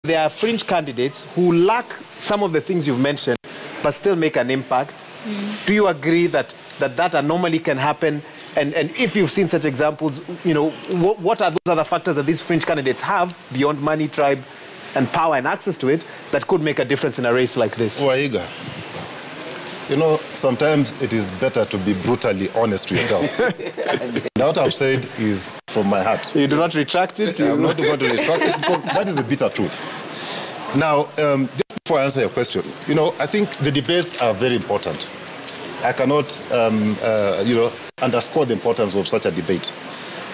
there are fringe candidates who lack some of the things you've mentioned, but still make an impact. Do you agree that that anomaly can happen? And if you've seen such examples, you know, what are those other factors that these fringe candidates have beyond money, tribe, and power and access to it that could make a difference in a race like this? Waiga, you know, sometimes it is better to be brutally honest to yourself. What I've said is from my heart. You do not retract it? I'm not going to retract it because that is the bitter truth. Now, just before I answer your question, you know, I think the debates are very important. I cannot, you know, underscore the importance of such a debate.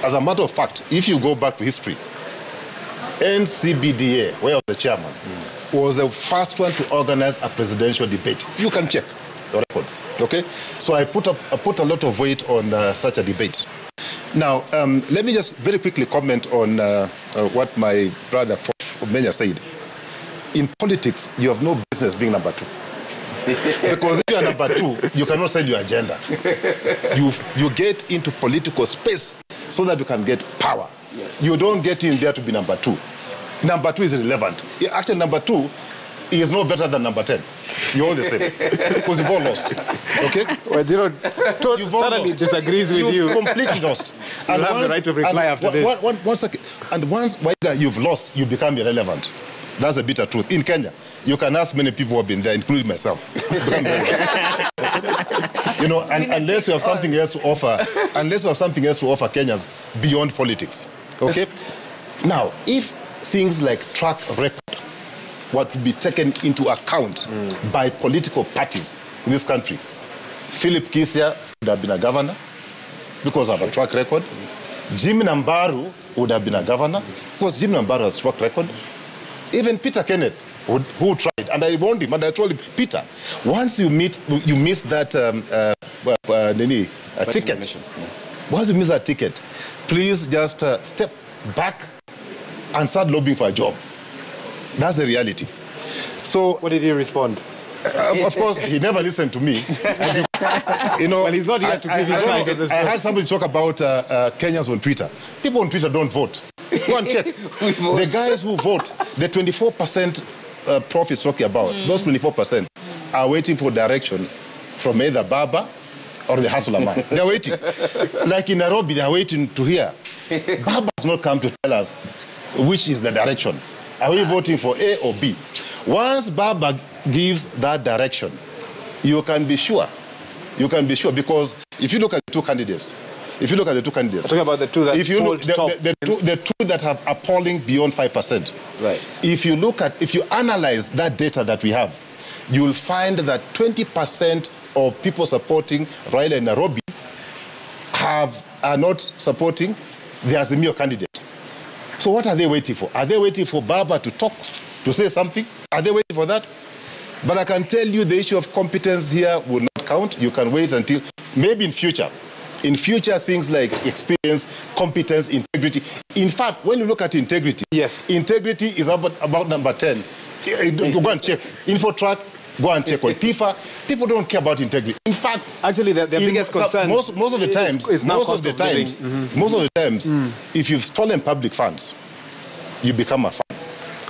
As a matter of fact, if you go back to history, NCBDA, where was the chairman, was the first one to organize a presidential debate. You can check the records, okay? So I put a lot of weight on such a debate. Now, let me just very quickly comment on what my brother Menya said. In politics, you have no business being number two. Because if you are number two, you cannot sell your agenda. You get into political space so that you can get power. Yes. You don't get in there to be number two. Number two is irrelevant. Actually, number two is no better than number 10. You're all the same. Because you've all lost. Okay? Well, you know, totally disagrees with you. You've completely lost. You'll have the right to reply after this. One second. And once you've lost, you become irrelevant. That's the bitter truth. In Kenya, you can ask many people who have been there, including myself. You know, unless you have something else to offer, Kenyans beyond politics. Okay? Now, if things like track record were to be taken into account by political parties in this country, Philip Kisia would have been a governor because of a track record. Jim Nambaru would have been a governor because Jim Nambaru has a track record. Even Peter Kenneth, who tried, and I warned him, and I told him, Peter, once you miss that ticket, once you miss that ticket, please just step back and start lobbying for a job. That's the reality. So, what did he respond? Of course, he never listened to me. You know, well, he's not here to give his side of the story. I heard somebody talk about Kenyans on Twitter. People on Twitter don't vote. Go and check. The guys who vote, the 24% Prof is talking about, those 24% are waiting for direction from either Baba or the hustler man. They're waiting. Like in Nairobi, they're waiting to hear. Baba has not come to tell us which is the direction. Are we voting for A or B? Once Baba gives that direction, you can be sure. You can be sure because if you look at the two candidates, talking about the two that if you look, the two that have appalling beyond 5%. Right. If you analyze that data that we have, you'll find that 20% of people supporting Raila in Nairobi are not supporting the Azimio candidate. So what are they waiting for? Are they waiting for Baba to talk, to say something? Are they waiting for that? But I can tell you the issue of competence here will not count. You can wait until maybe in future. In future, things like experience, competence, integrity. In fact, when you look at integrity, yes, integrity is about number 10. Go and check. Infotrack, go and check on TIFA. People don't care about integrity. In fact, actually, the biggest concern most of the times, if you've stolen public funds, you become a fan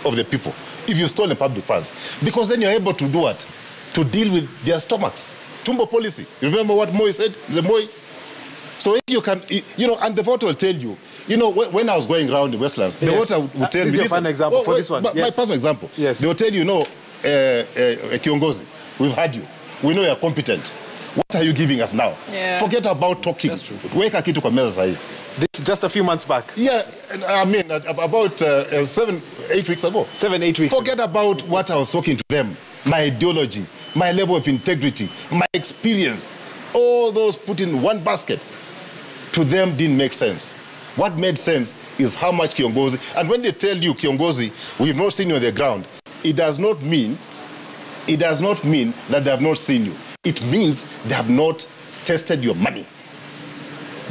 of the people. If you've stolen public funds, because then you're able to do what? To deal with their stomachs. Tumbo policy. You remember what Moi said? The Moi. So if you can, you know, and the voter will tell you, you know, when I was going around the Westlands, the voter would tell me. This is a fun example for this one. My personal example. Yes. They will tell you, no, Kiongozi, we've had you. We know you're competent. What are you giving us now? Yeah. Forget about talking. That's true. Weka kitu kwa meza sahi. This just a few months back. Yeah, I mean, about 7-8 weeks ago. 7-8 weeks. Forget about what I was talking to them. My ideology, my level of integrity, my experience. All those put in one basket. To them didn't make sense. What made sense is how much Kiongozi, and when they tell you Kiongozi, we've not seen you on the ground, it does not mean that they have not seen you. It means they have not tested your money.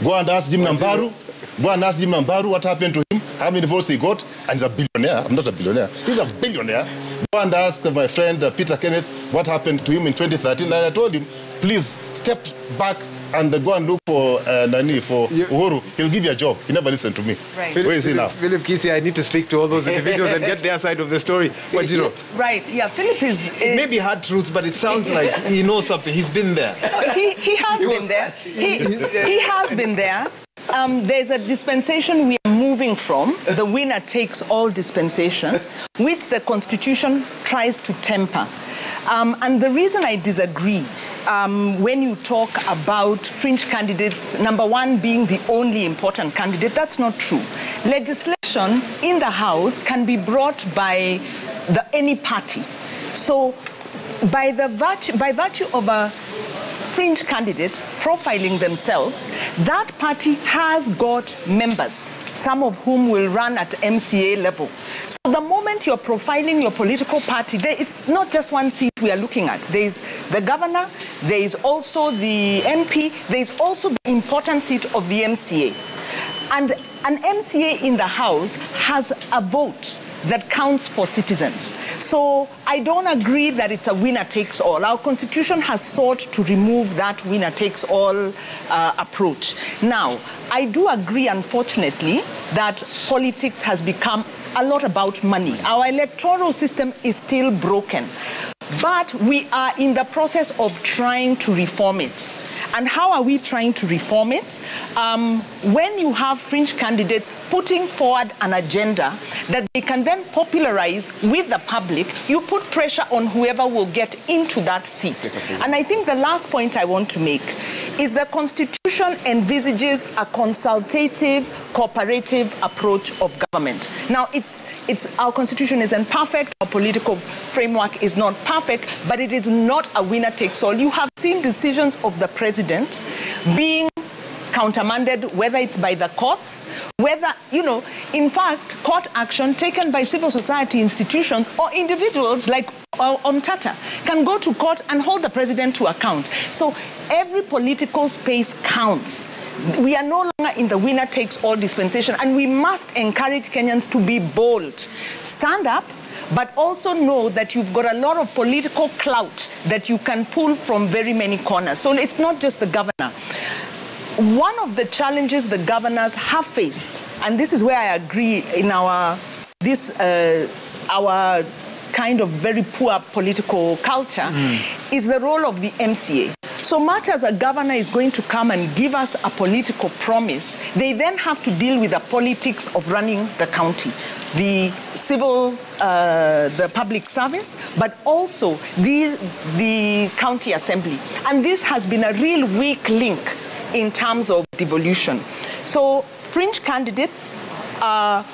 Go and ask Jim Nambaru. Go and ask Jim Nambaru what happened to him, how many votes he got, and he's a billionaire. I'm not a billionaire. He's a billionaire. Go and ask my friend Peter Kenneth what happened to him in 2013, and I told him please step back and go and look for Nani, for Uhuru. He'll give you a job. He never listened to me. Right. Where is he now? Philip Kisia, I need to speak to all those individuals and get their side of the story. What do you know? Right, yeah, Philip is... It may be hard truths, but it sounds like he knows something. He's been there. He has been there. He has been there. There's a dispensation we are moving from, the winner-takes-all dispensation, which the Constitution tries to temper. And the reason I disagree, when you talk about fringe candidates, number one being the only important candidate, that's not true. Legislation in the House can be brought by any party. So by virtue of a fringe candidate profiling themselves, that party has got members, some of whom will run at MCA level. So the moment you're profiling your political party, it's not just one seat we are looking at. There's the governor, there is also the MP, there's also the important seat of the MCA. And an MCA in the House has a vote that counts for citizens. So I don't agree that it's a winner-takes-all. Our Constitution has sought to remove that winner-takes-all approach. Now, I do agree, unfortunately, that politics has become a lot about money. Our electoral system is still broken, but we are in the process of trying to reform it. And how are we trying to reform it? When you have fringe candidates putting forward an agenda that they can then popularize with the public, you put pressure on whoever will get into that seat. And I think the last point I want to make is the Constitution envisages a consultative, cooperative approach of government. Now, our Constitution isn't perfect, our political framework is not perfect, but it is not a winner-takes-all. You have seen decisions of the president being countermanded, whether it's by the courts, whether, in fact, court action taken by civil society institutions or individuals like Omtata can go to court and hold the president to account. So every political space counts. We are no longer in the winner-takes-all dispensation, and we must encourage Kenyans to be bold. Stand up, but also know that you've got a lot of political clout that you can pull from very many corners. So it's not just the governor. One of the challenges the governors have faced, and this is where I agree in our kind of very poor political culture, is the role of the MCA. So much as a governor is going to come and give us a political promise, they then have to deal with the politics of running the county, the civil, the public service, but also the county assembly. And this has been a real weak link in terms of devolution. So fringe candidates are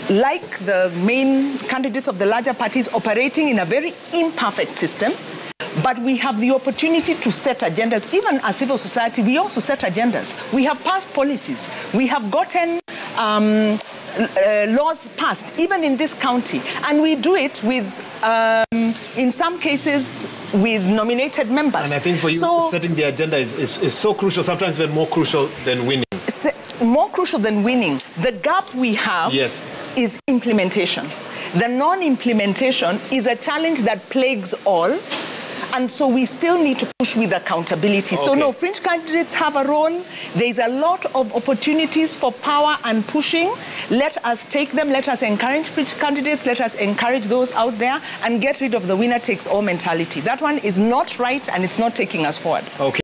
like the main candidates of the larger parties operating in a very imperfect system, but we have the opportunity to set agendas. Even as civil society, we also set agendas. We have passed policies. We have gotten laws passed, even in this county. And we do it with, in some cases, with nominated members. And I think for you, setting the agenda is so crucial, sometimes even more crucial than winning. More crucial than winning. The gap we have is implementation. The non-implementation is a challenge that plagues all. And so we still need to push with accountability. So no, fringe candidates have a role. There's a lot of opportunities for power and pushing. Let us take them. Let us encourage fringe candidates. Let us encourage those out there and get rid of the winner-takes-all mentality. That one is not right, and it's not taking us forward. Okay.